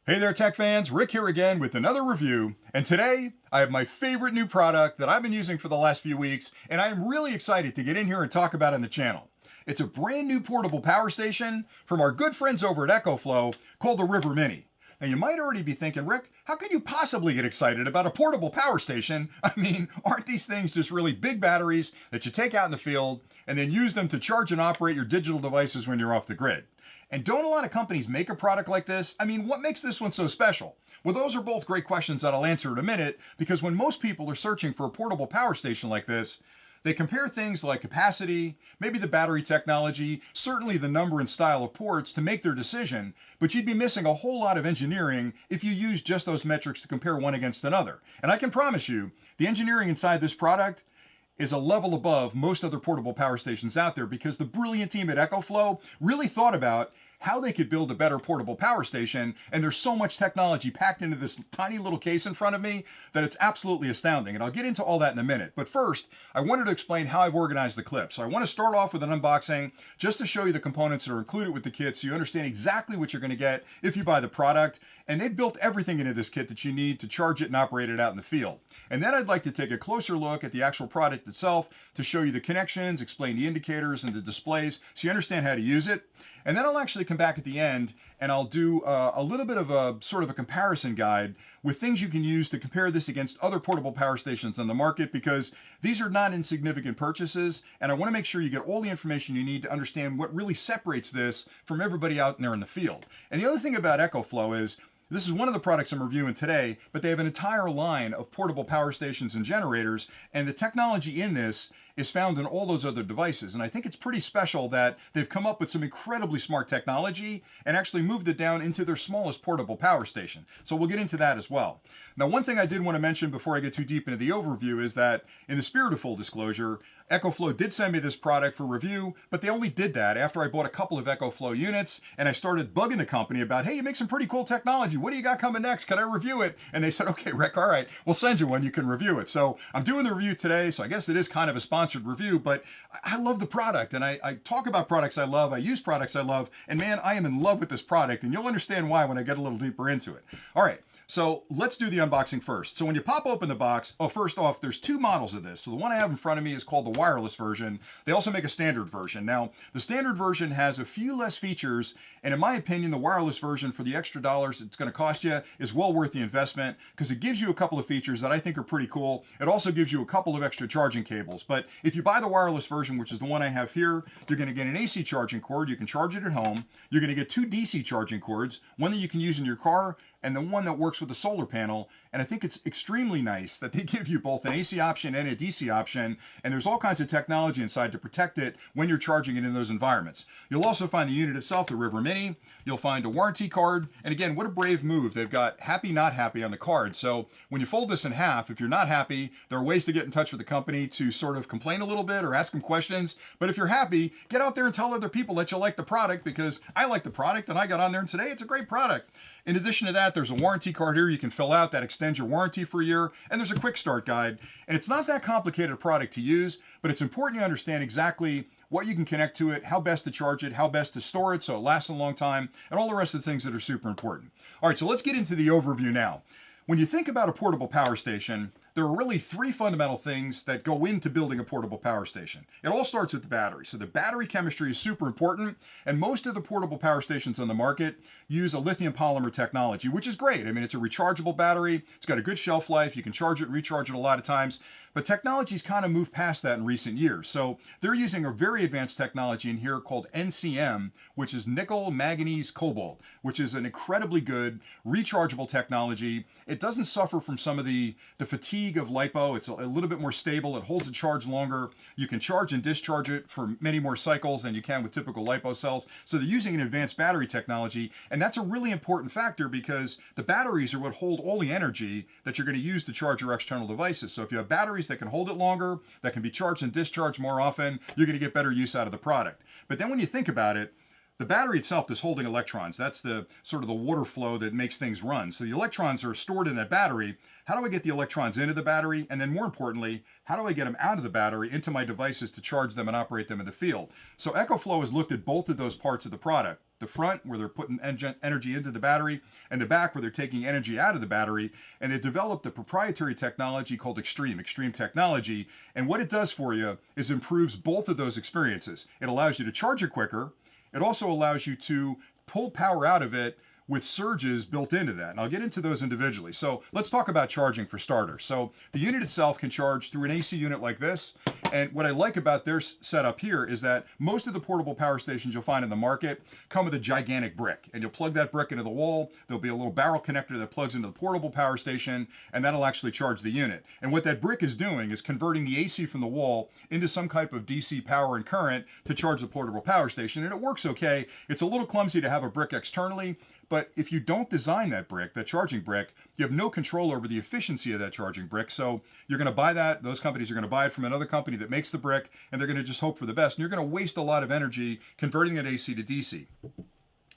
Hey there, tech fans. Rick here again with another review. And today, I have my favorite new product that I've been using for the last few weeks, and I am really excited to get in here and talk about it on the channel. It's a brand new portable power station from our good friends over at EcoFlow called the River Mini. Now, you might already be thinking, Rick, how can you possibly get excited about a portable power station? I mean, aren't these things just really big batteries that you take out in the field and then use them to charge and operate your digital devices when you're off the grid? And don't a lot of companies make a product like this? I mean, what makes this one so special? Well, those are both great questions that I'll answer in a minute, because when most people are searching for a portable power station like this, they compare things like capacity, maybe the battery technology, certainly the number and style of ports to make their decision, but you'd be missing a whole lot of engineering if you use just those metrics to compare one against another. And I can promise you, the engineering inside this product is a level above most other portable power stations out there, because the brilliant team at EcoFlow really thought about how they could build a better portable power station, and there's so much technology packed into this tiny little case in front of me that it's absolutely astounding, and I'll get into all that in a minute. But first, I wanted to explain how I've organized the clip. So I want to start off with an unboxing just to show you the components that are included with the kit, so you understand exactly what you're going to get if you buy the product. And they've built everything into this kit that you need to charge it and operate it out in the field. And then I'd like to take a closer look at the actual product itself to show you the connections, explain the indicators and the displays so you understand how to use it. And then I'll actually come back at the end and I'll do a little bit of a sort of a comparison guide with things you can use to compare this against other portable power stations on the market, because these are not insignificant purchases, and I want to make sure you get all the information you need to understand what really separates this from everybody out there in the field. And the other thing about EcoFlow is, this is one of the products I'm reviewing today, but they have an entire line of portable power stations and generators, and the technology in this is found in all those other devices. And I think it's pretty special that they've come up with some incredibly smart technology and actually moved it down into their smallest portable power station. So we'll get into that as well. Now, one thing I did want to mention before I get too deep into the overview is that, in the spirit of full disclosure, EcoFlow did send me this product for review, but they only did that after I bought a couple of EcoFlow units, and I started bugging the company about, hey, you make some pretty cool technology. What do you got coming next? Can I review it? And they said, okay, Rick, all right, we'll send you one. You can review it. So I'm doing the review today, so I guess it is kind of a sponsored review, but I love the product, and I talk about products I love, I use products I love, and man, I am in love with this product, and you'll understand why when I get a little deeper into it. All right. So let's do the unboxing first. So when you pop open the box, first off, there's two models of this. So the one I have in front of me is called the wireless version. They also make a standard version. Now, the standard version has a few less features, and in my opinion, the wireless version, for the extra dollars it's going to cost you, is well worth the investment, because it gives you a couple of features that I think are pretty cool. It also gives you a couple of extra charging cables. But if you buy the wireless version, which is the one I have here, you're going to get an AC charging cord. You can charge it at home. You're going to get two DC charging cords, one that you can use in your car and the one that works with the solar panel. And I think it's extremely nice that they give you both an AC option and a DC option, and there's all kinds of technology inside to protect it when you're charging it in those environments. You'll also find the unit itself, the River Mini. You'll find a warranty card, and again, what a brave move. They've got happy, not happy on the card. So when you fold this in half, if you're not happy, there are ways to get in touch with the company to sort of complain a little bit or ask them questions. But if you're happy, get out there and tell other people that you like the product, because I like the product and I got on there and today it's a great product. In addition to that, there's a warranty card here you can fill out that extends your warranty for a year, and there's a quick start guide. And it's not that complicated a product to use, but it's important you understand exactly what you can connect to it, how best to charge it, how best to store it so it lasts a long time, and all the rest of the things that are super important. All right, so let's get into the overview now. When you think about a portable power station, there are really three fundamental things that go into building a portable power station. It all starts with the battery. So the battery chemistry is super important, and most of the portable power stations on the market use a lithium polymer technology, which is great. I mean, it's a rechargeable battery. It's got a good shelf life. You can charge it and recharge it a lot of times. But technology's kind of moved past that in recent years. So they're using a very advanced technology in here called NCM, which is nickel manganese cobalt, which is an incredibly good rechargeable technology. It doesn't suffer from some of the fatigue of LiPo. It's a little bit more stable. It holds a charge longer. You can charge and discharge it for many more cycles than you can with typical LiPo cells. So they're using an advanced battery technology, and that's a really important factor, because the batteries are what hold all the energy that you're going to use to charge your external devices. So if you have batteries that can hold it longer, that can be charged and discharged more often, you're going to get better use out of the product. But then when you think about it, the battery itself is holding electrons. That's the sort of the water flow that makes things run. So the electrons are stored in that battery. How do I get the electrons into the battery? And then more importantly, how do I get them out of the battery into my devices to charge them and operate them in the field? So EcoFlow has looked at both of those parts of the product. the front where they're putting energy into the battery, and the back where they're taking energy out of the battery. And they developed a proprietary technology called Extreme Technology. And what it does for you is improves both of those experiences. It allows you to charge it quicker. It also allows you to pull power out of it with surges built into that. And I'll get into those individually. So let's talk about charging for starters. So the unit itself can charge through an AC unit like this. And what I like about their setup here is that most of the portable power stations you'll find in the market come with a gigantic brick. And you'll plug that brick into the wall. There'll be a little barrel connector that plugs into the portable power station, and that'll actually charge the unit. And what that brick is doing is converting the AC from the wall into some type of DC power and current to charge the portable power station. And it works okay. It's a little clumsy to have a brick externally, but if you don't design that brick, that charging brick, you have no control over the efficiency of that charging brick. So you're going to buy that. Those companies are going to buy it from another company that makes the brick, and they're going to just hope for the best. And you're going to waste a lot of energy converting that AC to DC.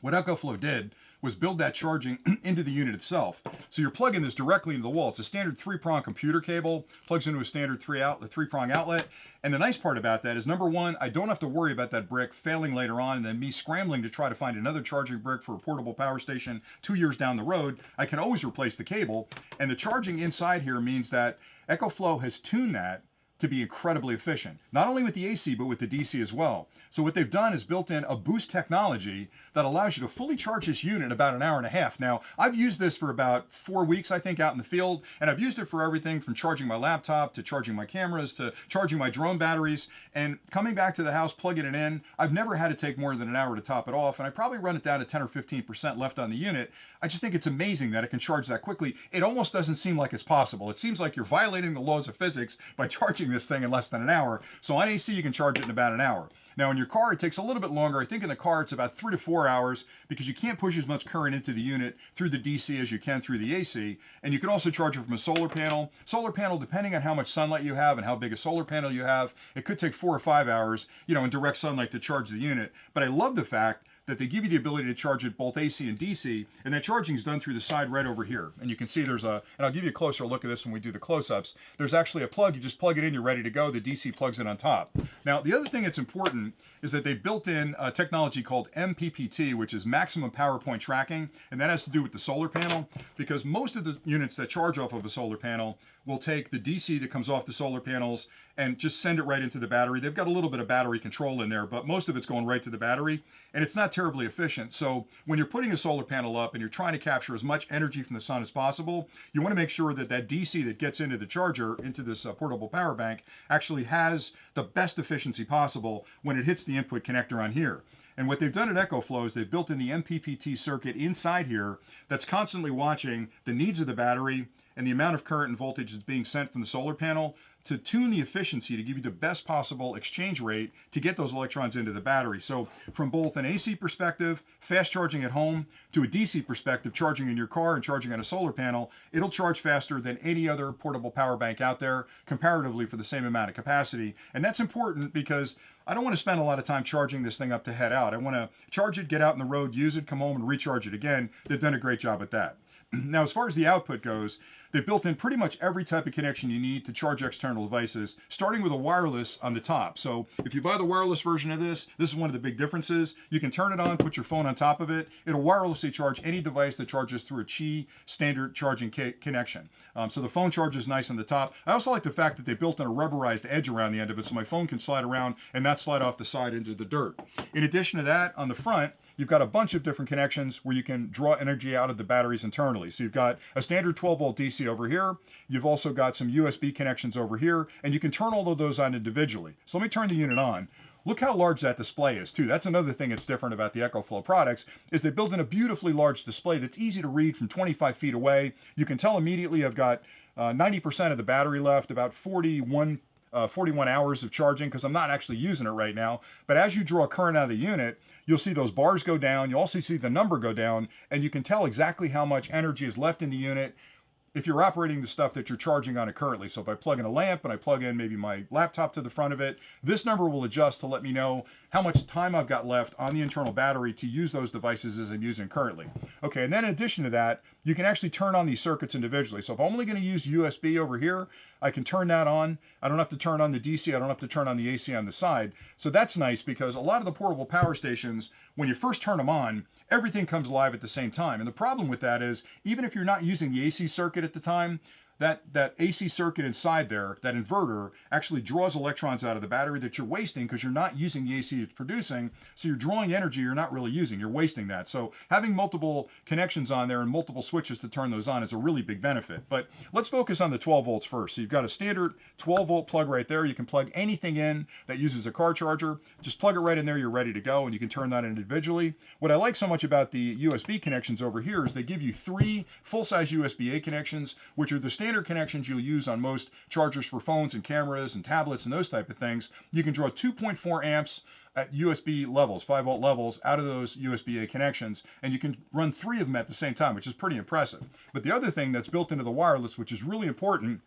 What EcoFlow did was build that charging into the unit itself. So you're plugging this directly into the wall. It's a standard 3-prong computer cable, plugs into a standard 3-prong outlet. And the nice part about that is, number one, I don't have to worry about that brick failing later on and then me scrambling to try to find another charging brick for a portable power station 2 years down the road. I can always replace the cable. And the charging inside here means that EcoFlow has tuned that to be incredibly efficient, not only with the AC, but with the DC as well. So what they've done is built in a boost technology that allows you to fully charge this unit in about an hour and a half. Now, I've used this for about 4 weeks, I think, out in the field, and I've used it for everything from charging my laptop to charging my cameras to charging my drone batteries. And coming back to the house, plugging it in, I've never had to take more than an hour to top it off, and I probably run it down to 10 or 15% left on the unit. I just think it's amazing that it can charge that quickly. It almost doesn't seem like it's possible. It seems like you're violating the laws of physics by charging this thing in less than an hour. So on AC, you can charge it in about an hour. Now in your car, it takes a little bit longer. I think in the car, it's about 3 to 4 hours because you can't push as much current into the unit through the DC as you can through the AC. And you can also charge it from a solar panel. Solar panel, depending on how much sunlight you have and how big a solar panel you have, it could take 4 or 5 hours, in direct sunlight to charge the unit. But I love the fact that they give you the ability to charge it both AC and DC, and that charging is done through the side right over here. And you can see there's and I'll give you a closer look at this when we do the close-ups. There's actually a plug. You just plug it in, you're ready to go. The DC plugs in on top. Now, the other thing that's important is that they built in a technology called MPPT, which is maximum power point tracking, and that has to do with the solar panel, because most of the units that charge off of a solar panel will take the DC that comes off the solar panels and just send it right into the battery. They've got a little bit of battery control in there, but most of it's going right to the battery, and it's not terribly efficient. So when you're putting a solar panel up and you're trying to capture as much energy from the sun as possible, you want to make sure that that DC that gets into the charger, into this portable power bank, actually has the best efficiency possible when it hits the input connector on here. And what they've done at EcoFlow is they've built in the MPPT circuit inside here that's constantly watching the needs of the battery and the amount of current and voltage that's being sent from the solar panel to tune the efficiency to give you the best possible exchange rate to get those electrons into the battery. So from both an AC perspective, fast charging at home, to a DC perspective, charging in your car and charging on a solar panel, it'll charge faster than any other portable power bank out there, comparatively for the same amount of capacity. And that's important because I don't want to spend a lot of time charging this thing up to head out. I want to charge it, get out on the road, use it, come home and recharge it again. They've done a great job at that. Now, as far as the output goes, they've built in pretty much every type of connection you need to charge external devices, starting with a wireless on the top. So if you buy the wireless version of this, this is one of the big differences. You can turn it on, put your phone on top of it. It'll wirelessly charge any device that charges through a Qi standard charging connection. So the phone charges nice on the top. I also like the fact that they built in a rubberized edge around the end of it so my phone can slide around and not slide off the side into the dirt. In addition to that, on the front, you've got a bunch of different connections where you can draw energy out of the batteries internally. So you've got a standard 12-volt DC over here. You've also got some USB connections over here, and you can turn all of those on individually. So let me turn the unit on. Look how large that display is, too. That's another thing that's different about the EcoFlow products, is they built in a beautifully large display that's easy to read from 25 feet away. You can tell immediately I've got 90% of the battery left, about 41 hours of charging, because I'm not actually using it right now. But as you draw current out of the unit, you'll see those bars go down. You also see the number go down, and you can tell exactly how much energy is left in the unit if you're operating the stuff that you're charging on it currently. So if I plug in a lamp and I plug in maybe my laptop to the front of it, this number will adjust to let me know how much time I've got left on the internal battery to use those devices as I'm using currently. Okay, and then in addition to that, you can actually turn on these circuits individually. So if I'm only going to use USB over here, I can turn that on. I don't have to turn on the DC. I don't have to turn on the AC on the side. So that's nice because a lot of the portable power stations, when you first turn them on, everything comes live at the same time. And the problem with that is, even if you're not using the AC circuit at the time, that AC circuit inside there, that inverter, actually draws electrons out of the battery that you're wasting because you're not using the AC it's producing. So you're drawing energy you're not really using. You're wasting that. So having multiple connections on there and multiple switches to turn those on is a really big benefit. But let's focus on the 12 volts first. So you've got a standard 12 volt plug right there. You can plug anything in that uses a car charger. Just plug it right in there. You're ready to go, and you can turn that individually. What I like so much about the USB connections over here is they give you 3 full-size USB-A connections, which are the standard connections you'll use on most chargers for phones and cameras and tablets and those type of things. You can draw 2.4 amps at USB levels, 5 volt levels, out of those USB-A connections, and you can run 3 of them at the same time, which is pretty impressive. But the other thing that's built into the wireless, which is really important,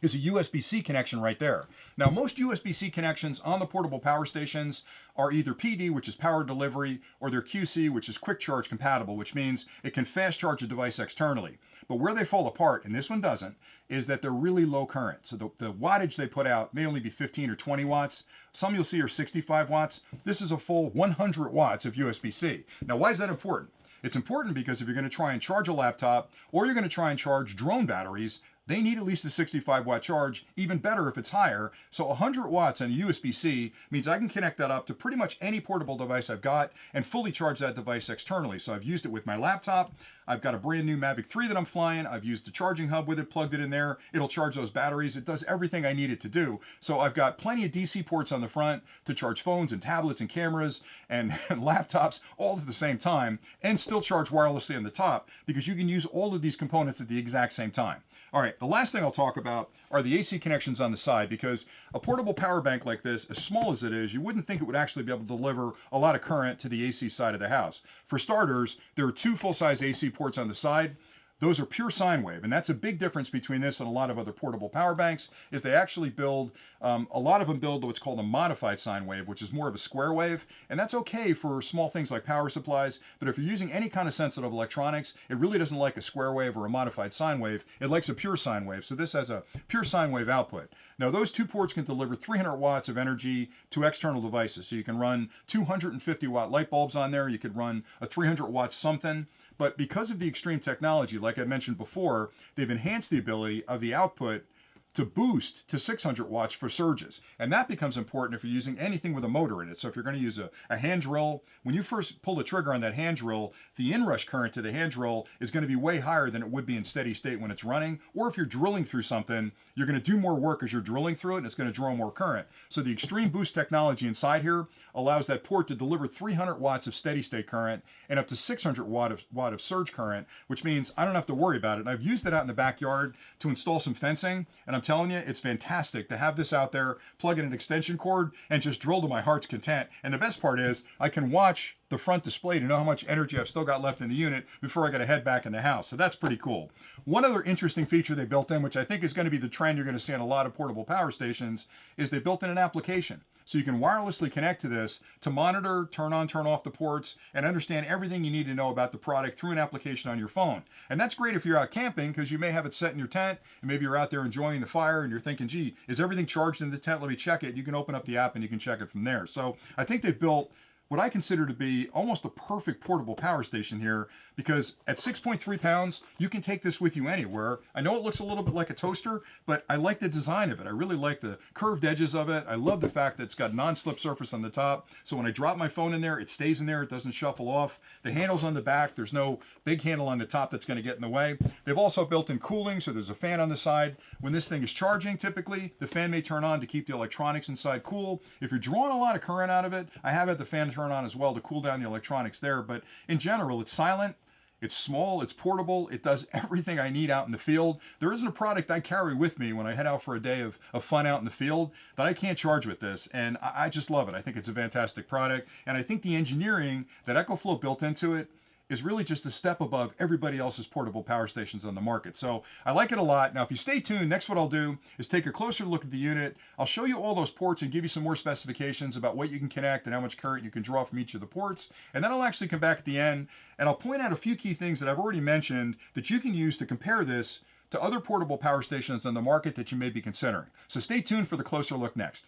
is a USB-C connection right there. Now, most USB-C connections on the portable power stations are either PD, which is power delivery, or they're QC, which is quick charge compatible, which means it can fast charge a device externally. But where they fall apart, and this one doesn't, is that they're really low current. So the wattage they put out may only be 15 or 20 watts. Some you'll see are 65 watts. This is a full 100 watts of USB-C. Now, why is that important? It's important because if you're going to try and charge a laptop, or you're going to try and charge drone batteries, they need at least a 65 watt charge, even better if it's higher. So 100 watts on a USB-C means I can connect that up to pretty much any portable device I've got and fully charge that device externally. So I've used it with my laptop. I've got a brand new Mavic 3 that I'm flying. I've used the charging hub with it, plugged it in there. It'll charge those batteries. It does everything I need it to do. So I've got plenty of DC ports on the front to charge phones and tablets and cameras and laptops all at the same time, and still charge wirelessly on the top, because you can use all of these components at the exact same time. All right, the last thing I'll talk about are the AC connections on the side, because a portable power bank like this, as small as it is, you wouldn't think it would actually be able to deliver a lot of current to the AC side of the house. For starters, there are 2 full-size AC ports on the side. Those are pure sine wave, and that's a big difference between this and a lot of other portable power banks, is they actually build, a lot of them build what's called a modified sine wave, which is more of a square wave, and that's okay for small things like power supplies, but if you're using any kind of sensitive electronics, it really doesn't like a square wave or a modified sine wave. It likes a pure sine wave, so this has a pure sine wave output. Now, those 2 ports can deliver 300 watts of energy to external devices, so you can run 250 watt light bulbs on there, you could run a 300 watt something. But because of the extreme technology, like I mentioned before, they've enhanced the ability of the output to boost to 600 watts for surges. And that becomes important if you're using anything with a motor in it. So if you're going to use a hand drill, when you first pull the trigger on that hand drill, the inrush current to the hand drill is going to be way higher than it would be in steady state when it's running. Or if you're drilling through something, you're going to do more work as you're drilling through it, and it's going to draw more current. So the extreme boost technology inside here allows that port to deliver 300 watts of steady state current and up to 600 watt of surge current, which means I don't have to worry about it. And I've used it out in the backyard to install some fencing, and I'm telling you, it's fantastic to have this out there, plug in an extension cord, and just drill to my heart's content. And the best part is I can watch the front display to know how much energy I've still got left in the unit before I got to head back in the house. So that's pretty cool. One other interesting feature they built in, which I think is going to be the trend you're going to see on a lot of portable power stations, is they built in an application. So you can wirelessly connect to this to monitor, turn on, turn off the ports, and understand everything you need to know about the product through an application on your phone. And that's great if you're out camping, because you may have it set in your tent, and maybe you're out there enjoying the fire, and you're thinking, gee, is everything charged in the tent? Let me check it. You can open up the app and you can check it from there. So I think they've built what I consider to be almost a perfect portable power station here, because at 6.3 pounds, you can take this with you anywhere. I know it looks a little bit like a toaster, but I like the design of it. I really like the curved edges of it. I love the fact that it's got non-slip surface on the top, so when I drop my phone in there, it stays in there, it doesn't shuffle off. The handle's on the back, there's no big handle on the top that's gonna get in the way. They've also built in cooling, so there's a fan on the side. When this thing is charging, typically, the fan may turn on to keep the electronics inside cool. If you're drawing a lot of current out of it, I have had the fan turn on as well to cool down the electronics there, but in general, it's silent, it's small, it's portable, it does everything I need out in the field. There isn't a product I carry with me when I head out for a day of fun out in the field that I can't charge with this, and I just love it. I think it's a fantastic product, and I think the engineering that EcoFlow built into it is really just a step above everybody else's portable power stations on the market. So I like it a lot. Now, if you stay tuned, next what I'll do is take a closer look at the unit. I'll show you all those ports and give you some more specifications about what you can connect and how much current you can draw from each of the ports. And then I'll actually come back at the end and I'll point out a few key things that I've already mentioned that you can use to compare this to other portable power stations on the market that you may be considering. So stay tuned for the closer look next.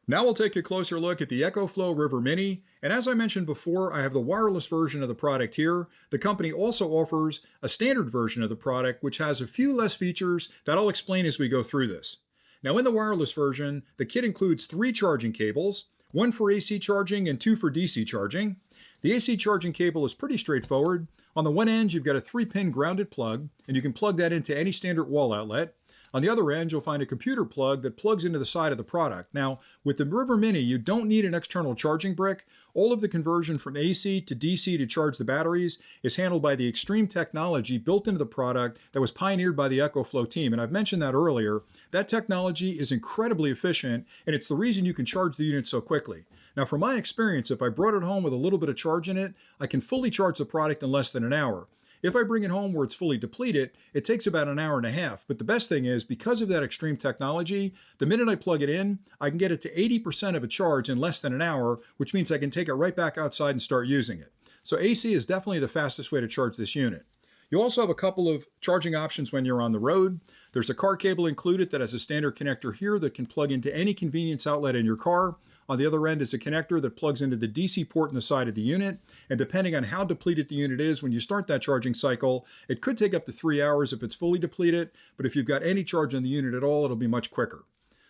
Now we'll take a closer look at the EcoFlow River Mini, and as I mentioned before, I have the wireless version of the product here. The company also offers a standard version of the product, which has a few less features that I'll explain as we go through this. Now in the wireless version, the kit includes 3 charging cables, 1 for AC charging and 2 for DC charging. The AC charging cable is pretty straightforward. On the one end, you've got a 3-pin grounded plug, and you can plug that into any standard wall outlet. On the other end, you'll find a computer plug that plugs into the side of the product. Now, with the River Mini, you don't need an external charging brick. All of the conversion from AC to DC to charge the batteries is handled by the extreme technology built into the product that was pioneered by the EcoFlow team. And I've mentioned that earlier. That technology is incredibly efficient, and it's the reason you can charge the unit so quickly. Now, from my experience, if I brought it home with a little bit of charge in it, I can fully charge the product in less than an hour. If I bring it home where it's fully depleted, it takes about an hour and a half. But the best thing is, because of that extreme technology, the minute I plug it in, I can get it to 80% of a charge in less than an hour, which means I can take it right back outside and start using it. So AC is definitely the fastest way to charge this unit. You also have a couple of charging options when you're on the road. There's a car cable included that has a standard connector here that can plug into any convenience outlet in your car. On the other end is a connector that plugs into the DC port in the side of the unit. And depending on how depleted the unit is, when you start that charging cycle, it could take up to 3 hours if it's fully depleted. But if you've got any charge on the unit at all, it'll be much quicker.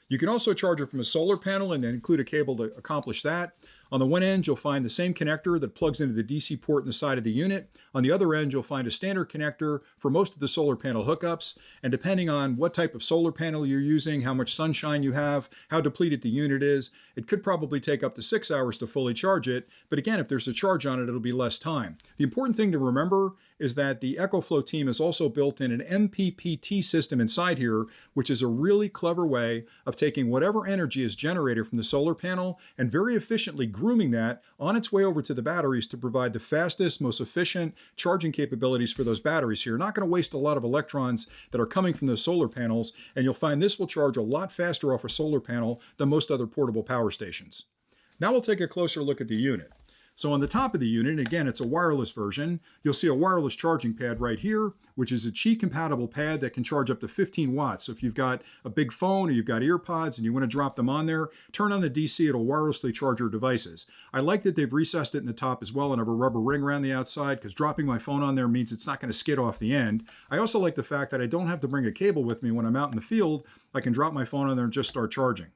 You can also charge it from a solar panel and then include a cable to accomplish that. On the one end, you'll find the same connector that plugs into the DC port in the side of the unit. On the other end, you'll find a standard connector for most of the solar panel hookups. And depending on what type of solar panel you're using, how much sunshine you have, how depleted the unit is, it could probably take up to 6 hours to fully charge it. But again, if there's a charge on it, it'll be less time. The important thing to remember is that the EcoFlow team has also built in an MPPT system inside here, which is a really clever way of taking whatever energy is generated from the solar panel and very efficiently grooming that on its way over to the batteries to provide the fastest, most efficient charging capabilities for those batteries here. You're not going to waste a lot of electrons that are coming from those solar panels, and you'll find this will charge a lot faster off a solar panel than most other portable power stations. Now we'll take a closer look at the unit. So on the top of the unit, again, it's a wireless version. You'll see a wireless charging pad right here, which is a Qi compatible pad that can charge up to 15 watts. So if you've got a big phone or you've got earpods and you want to drop them on there, turn on the DC, it'll wirelessly charge your devices. I like that they've recessed it in the top as well and have a rubber ring around the outside, because dropping my phone on there means it's not going to skid off the end. I also like the fact that I don't have to bring a cable with me when I'm out in the field. I can drop my phone on there and just start charging.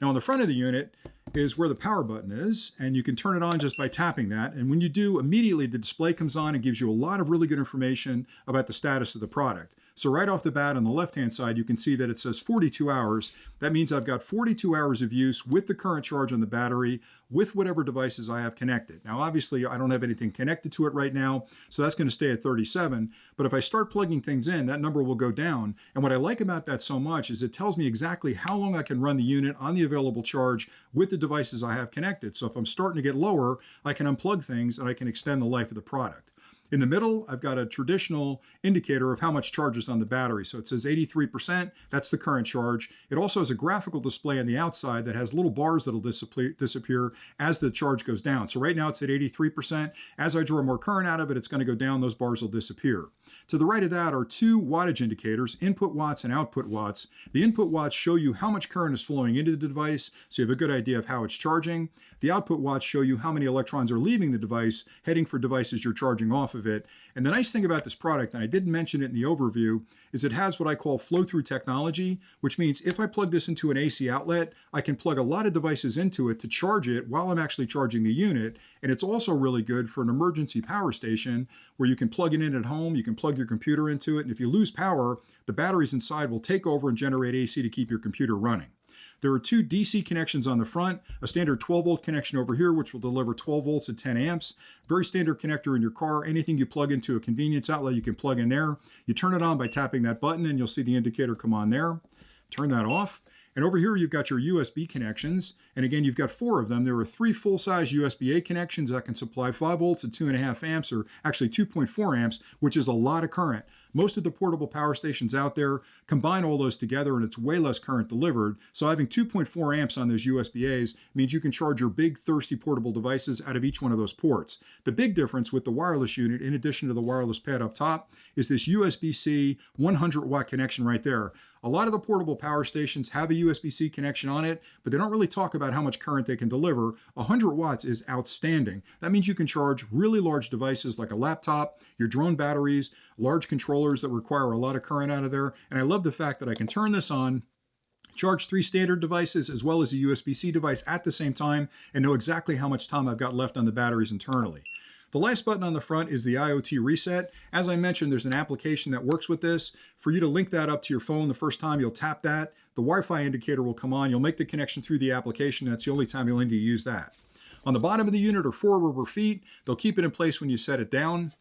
Now on the front of the unit is where the power button is, and you can turn it on just by tapping that. And when you do, immediately the display comes on and gives you a lot of really good information about the status of the product. So right off the bat on the left-hand side, you can see that it says 42 hours. That means I've got 42 hours of use with the current charge on the battery, with whatever devices I have connected. Now, obviously, I don't have anything connected to it right now, so that's going to stay at 37. But if I start plugging things in, that number will go down. And what I like about that so much is it tells me exactly how long I can run the unit on the available charge with the devices I have connected. So if I'm starting to get lower, I can unplug things and I can extend the life of the product. In the middle, I've got a traditional indicator of how much charge is on the battery. So it says 83%, that's the current charge. It also has a graphical display on the outside that has little bars that'll disappear as the charge goes down. So right now it's at 83%. As I draw more current out of it, it's going to go down, those bars will disappear. To the right of that are 2 wattage indicators, input watts and output watts. The input watts show you how much current is flowing into the device, so you have a good idea of how it's charging. The output watts show you how many electrons are leaving the device, heading for devices you're charging off of it. And the nice thing about this product, and I didn't mention it in the overview, is it has what I call flow-through technology, which means if I plug this into an AC outlet, I can plug a lot of devices into it to charge it while I'm actually charging the unit. And it's also really good for an emergency power station where you can plug it in at home, you can plug your computer into it, and if you lose power, the batteries inside will take over and generate AC to keep your computer running. There are 2 DC connections on the front, a standard 12-volt connection over here, which will deliver 12 volts at 10 amps. Very standard connector in your car. Anything you plug into a convenience outlet, you can plug in there. You turn it on by tapping that button, and you'll see the indicator come on there. Turn that off. And over here, you've got your USB connections. And again, you've got 4 of them. There are 3 full-size USB-A connections that can supply 5 volts and 2.5 amps, or actually 2.4 amps, which is a lot of current. Most of the portable power stations out there combine all those together and it's way less current delivered. So having 2.4 amps on those USB-As means you can charge your big, thirsty portable devices out of each one of those ports. The big difference with the wireless unit, in addition to the wireless pad up top, is this USB-C 100-watt connection right there. A lot of the portable power stations have a USB-C connection on it, but they don't really talk about how much current they can deliver. 100 watts is outstanding. That means you can charge really large devices like a laptop, your drone batteries, large controllers that require a lot of current out of there. And I love the fact that I can turn this on, charge 3 standard devices as well as a USB-C device at the same time, and know exactly how much time I've got left on the batteries internally. The last button on the front is the IoT reset. As I mentioned, there's an application that works with this. For you to link that up to your phone the first time, you'll tap that. The Wi-Fi indicator will come on. You'll make the connection through the application. That's the only time you'll need to use that. On the bottom of the unit are 4 rubber feet. They'll keep it in place when you set it down.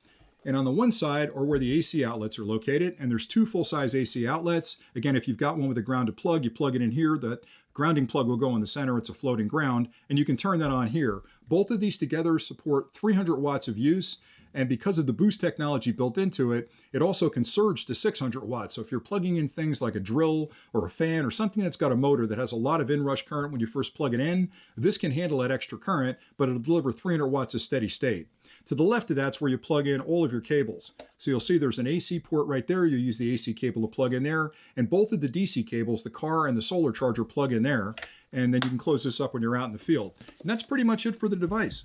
And on the one side are where the AC outlets are located, and there's 2 full-size AC outlets. Again, if you've got one with a grounded plug, you plug it in here. That grounding plug will go in the center. It's a floating ground, and you can turn that on here. Both of these together support 300 watts of use, and because of the boost technology built into it, it also can surge to 600 watts. So if you're plugging in things like a drill or a fan or something that's got a motor that has a lot of inrush current when you first plug it in, this can handle that extra current, but it'll deliver 300 watts of steady state. To the left of that's where you plug in all of your cables. So you'll see there's an AC port right there. You use the AC cable to plug in there, and both of the DC cables, the car and the solar charger, plug in there, and then you can close this up when you're out in the field. And that's pretty much it for the device.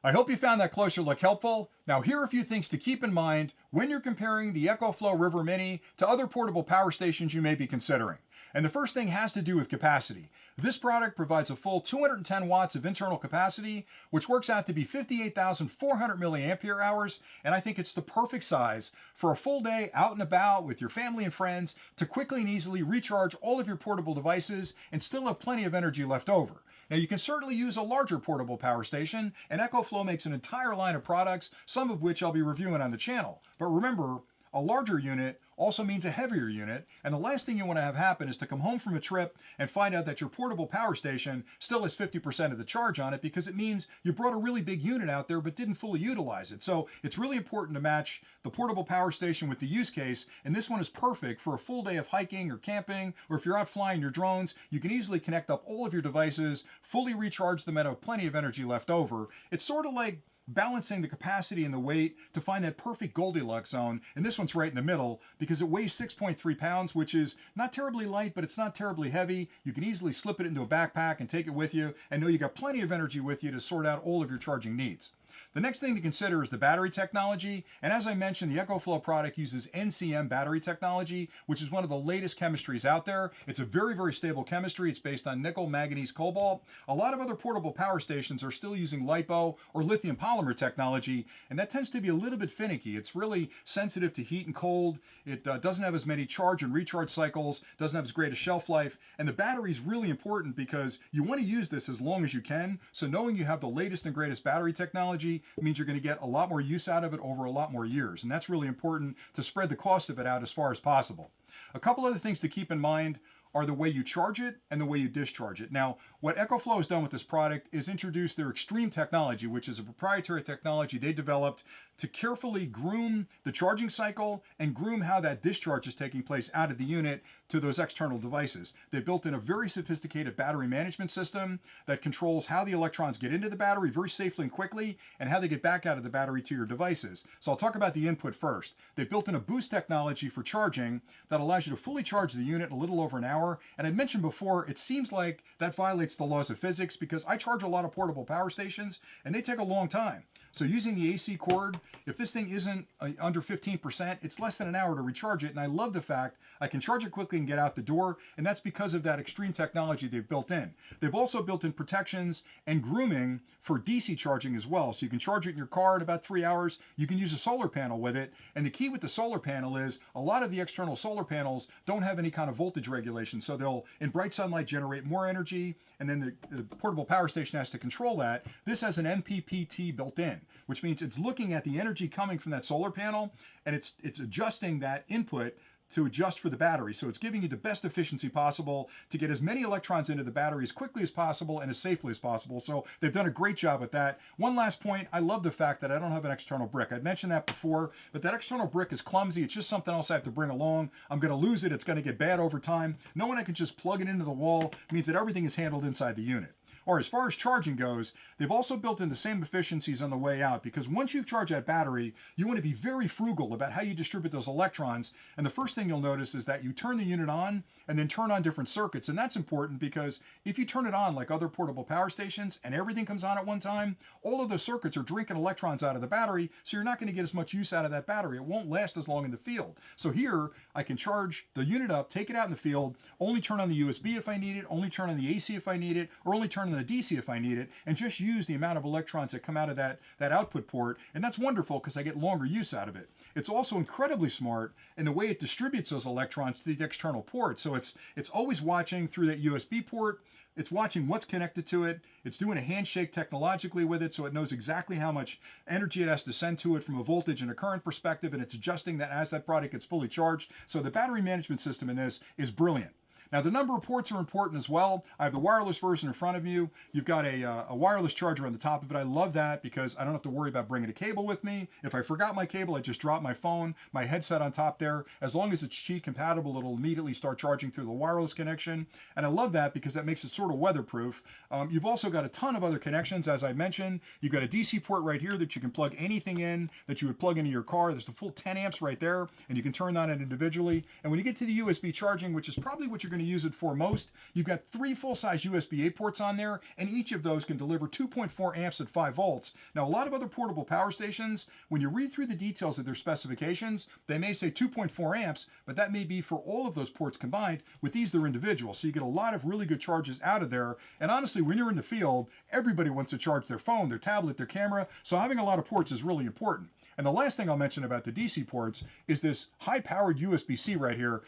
I hope you found that closer look helpful. Now here are a few things to keep in mind when you're comparing the EcoFlow River Mini to other portable power stations you may be considering. And the first thing has to do with capacity. This product provides a full 210 watts of internal capacity, which works out to be 58,400 milliampere hours, and I think it's the perfect size for a full day out and about with your family and friends to quickly and easily recharge all of your portable devices and still have plenty of energy left over. Now you can certainly use a larger portable power station, and EcoFlow makes an entire line of products, some of which I'll be reviewing on the channel. But remember, a larger unit also means a heavier unit, and the last thing you want to have happen is to come home from a trip and find out that your portable power station still has 50% of the charge on it, because it means you brought a really big unit out there but didn't fully utilize it. So it's really important to match the portable power station with the use case, and this one is perfect for a full day of hiking or camping, or if you're out flying your drones, you can easily connect up all of your devices, fully recharge them and have plenty of energy left over. It's sort of like balancing the capacity and the weight to find that perfect Goldilocks zone, and this one's right in the middle because it weighs 6.3 pounds, which is not terribly light, but it's not terribly heavy. You can easily slip it into a backpack and take it with you and know you got plenty of energy with you to sort out all of your charging needs. The next thing to consider is the battery technology, and as I mentioned, the EcoFlow product uses NCM battery technology, which is one of the latest chemistries out there. It's a very, very stable chemistry. It's based on nickel, manganese, cobalt. A lot of other portable power stations are still using LiPo or lithium polymer technology, and that tends to be a little bit finicky. It's really sensitive to heat and cold. It doesn't have as many charge and recharge cycles, doesn't have as great a shelf life, and the battery is really important because you want to use this as long as you can. So knowing you have the latest and greatest battery technology means you're going to get a lot more use out of it over a lot more years, and that's really important to spread the cost of it out as far as possible. A couple other things to keep in mind are the way you charge it and the way you discharge it. Now, what EcoFlow has done with this product is introduce their Extreme technology, which is a proprietary technology they developed to carefully groom the charging cycle and groom how that discharge is taking place out of the unit to those external devices. They built in a very sophisticated battery management system that controls how the electrons get into the battery very safely and quickly, and how they get back out of the battery to your devices. So I'll talk about the input first. They built in a boost technology for charging that allows you to fully charge the unit in a little over an hour. And I mentioned before, it seems like that violates the laws of physics because I charge a lot of portable power stations and they take a long time. So using the AC cord, if this thing isn't under 15%, it's less than an hour to recharge it. And I love the fact I can charge it quickly and get out the door. And that's because of that Extreme technology they've built in. They've also built in protections and grooming for DC charging as well. So you can charge it in your car in about 3 hours. You can use a solar panel with it. And the key with the solar panel is a lot of the external solar panels don't have any kind of voltage regulation. So they'll, in bright sunlight, generate more energy. And then the portable power station has to control that. This has an MPPT built in, which means it's looking at the energy coming from that solar panel, and it's adjusting that input to adjust for the battery. So it's giving you the best efficiency possible to get as many electrons into the battery as quickly as possible and as safely as possible. So they've done a great job with that. One last point, I love the fact that I don't have an external brick. I'd mentioned that before, but that external brick is clumsy. It's just something else I have to bring along. I'm going to lose it. It's going to get bad over time. Knowing I can just plug it into the wall means that everything is handled inside the unit. Or as far as charging goes, they've also built in the same efficiencies on the way out, because once you've charged that battery, you want to be very frugal about how you distribute those electrons. And the first thing you'll notice is that you turn the unit on and then turn on different circuits. And that's important because if you turn it on like other portable power stations and everything comes on at one time, all of those circuits are drinking electrons out of the battery, so you're not going to get as much use out of that battery. It won't last as long in the field. So here, I can charge the unit up, take it out in the field, only turn on the USB if I need it, only turn on the AC if I need it, or only turn on the DC if I need it, and just use the amount of electrons that come out of that output port. And that's wonderful because I get longer use out of it. It's also incredibly smart in the way it distributes those electrons to the external port. So it's always watching through that USB port. It's watching what's connected to it. It's doing a handshake technologically with it, so it knows exactly how much energy it has to send to it from a voltage and a current perspective, and it's adjusting that as that product gets fully charged. So the battery management system in this is brilliant. Now, the number of ports are important as well. I have the wireless version in front of you. You've got a wireless charger on the top of it. I love that because I don't have to worry about bringing a cable with me. If I forgot my cable, I just drop my phone, my headset on top there. As long as it's Qi compatible, it'll immediately start charging through the wireless connection. And I love that because that makes it sort of weatherproof. You've also got a ton of other connections, as I mentioned. You've got a DC port right here that you can plug anything in that you would plug into your car. There's the full 10 amps right there, and you can turn that in individually. And when you get to the USB charging, which is probably what you're going to use it for most, you've got 3 full-size USB-A ports on there, and each of those can deliver 2.4 amps at 5 volts. Now, a lot of other portable power stations, when you read through the details of their specifications, they may say 2.4 amps, but that may be for all of those ports combined. With these, they're individual, so you get a lot of really good charges out of there. And honestly, when you're in the field, everybody wants to charge their phone, their tablet, their camera, so having a lot of ports is really important. And the last thing I'll mention about the DC ports is this high-powered USB-C right here.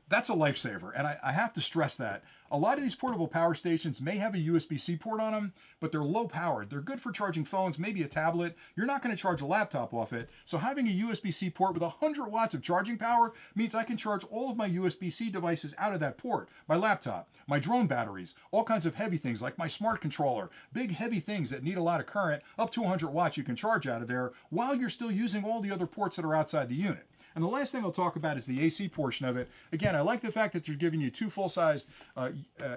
That's a lifesaver, and I have to stress that. A lot of these portable power stations may have a USB-C port on them, but they're low powered. They're good for charging phones, maybe a tablet. You're not going to charge a laptop off it. So having a USB-C port with 100 watts of charging power means I can charge all of my USB-C devices out of that port. My laptop, my drone batteries, all kinds of heavy things like my smart controller, big heavy things that need a lot of current, up to 100 watts you can charge out of there while you're still using all the other ports that are outside the unit. And the last thing I'll talk about is the AC portion of it. Again, I like the fact that they're giving you 2 full-size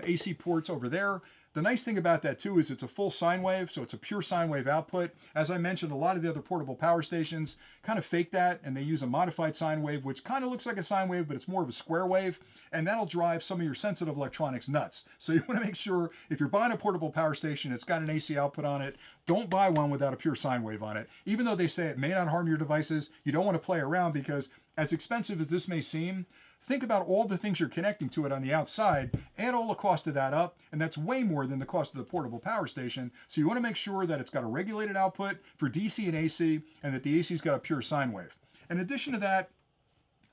AC ports over there. The nice thing about that too is it's a full sine wave, so it's a pure sine wave output. As I mentioned, a lot of the other portable power stations kind of fake that, and they use a modified sine wave, which kind of looks like a sine wave, but it's more of a square wave, and that'll drive some of your sensitive electronics nuts. So you want to make sure if you're buying a portable power station, it's got an AC output on it, don't buy one without a pure sine wave on it. Even though they say it may not harm your devices, you don't want to play around because as expensive as this may seem, think about all the things you're connecting to it on the outside, add all the cost of that up, and that's way more than the cost of the portable power station. So you want to make sure that it's got a regulated output for DC and AC, and that the AC's got a pure sine wave. In addition to that,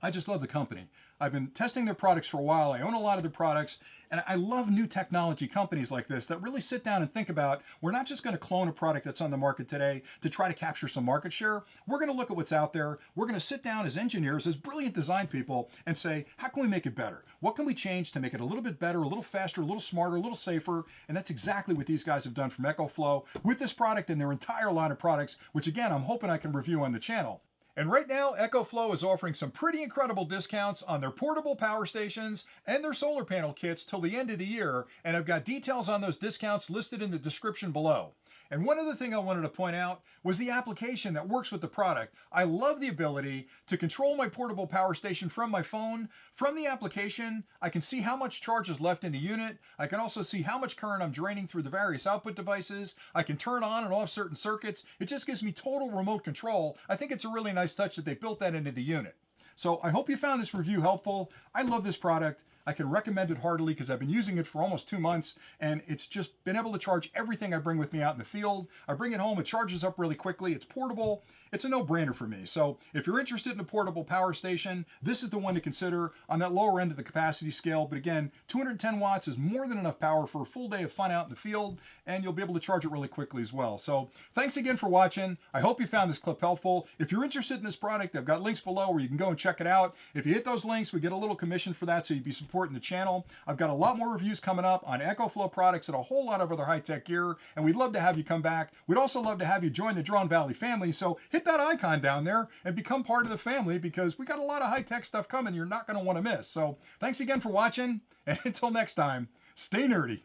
I just love the company. I've been testing their products for a while. I own a lot of their products, and I love new technology companies like this that really sit down and think about, we're not just going to clone a product that's on the market today to try to capture some market share. We're going to look at what's out there. We're going to sit down as engineers, as brilliant design people, and say, how can we make it better? What can we change to make it a little bit better, a little faster, a little smarter, a little safer? And that's exactly what these guys have done from EcoFlow with this product and their entire line of products, which again, I'm hoping I can review on the channel. And right now, EcoFlow is offering some pretty incredible discounts on their portable power stations and their solar panel kits till the end of the year, and I've got details on those discounts listed in the description below. And one other thing I wanted to point out was the application that works with the product. I love the ability to control my portable power station from my phone. From the application, I can see how much charge is left in the unit. I can also see how much current I'm draining through the various output devices. I can turn on and off certain circuits. It just gives me total remote control. I think it's a really nice touch that they built that into the unit. So I hope you found this review helpful. I love this product. I can recommend it heartily because I've been using it for almost 2 months, and it's just been able to charge everything I bring with me out in the field. I bring it home, it charges up really quickly, it's portable, it's a no-brainer for me. So if you're interested in a portable power station, this is the one to consider on that lower end of the capacity scale. But again, 210 watts is more than enough power for a full day of fun out in the field, and you'll be able to charge it really quickly as well. So thanks again for watching. I hope you found this clip helpful. If you're interested in this product, I've got links below where you can go and check it out. If you hit those links, we get a little commission for that, so you'd be supporting the channel. I've got a lot more reviews coming up on EcoFlow products and a whole lot of other high-tech gear, and we'd love to have you come back. We'd also love to have you join the Drawn Valley family, so hit that icon down there and become part of the family, because we got a lot of high-tech stuff coming you're not going to want to miss. So thanks again for watching, and until next time, stay nerdy.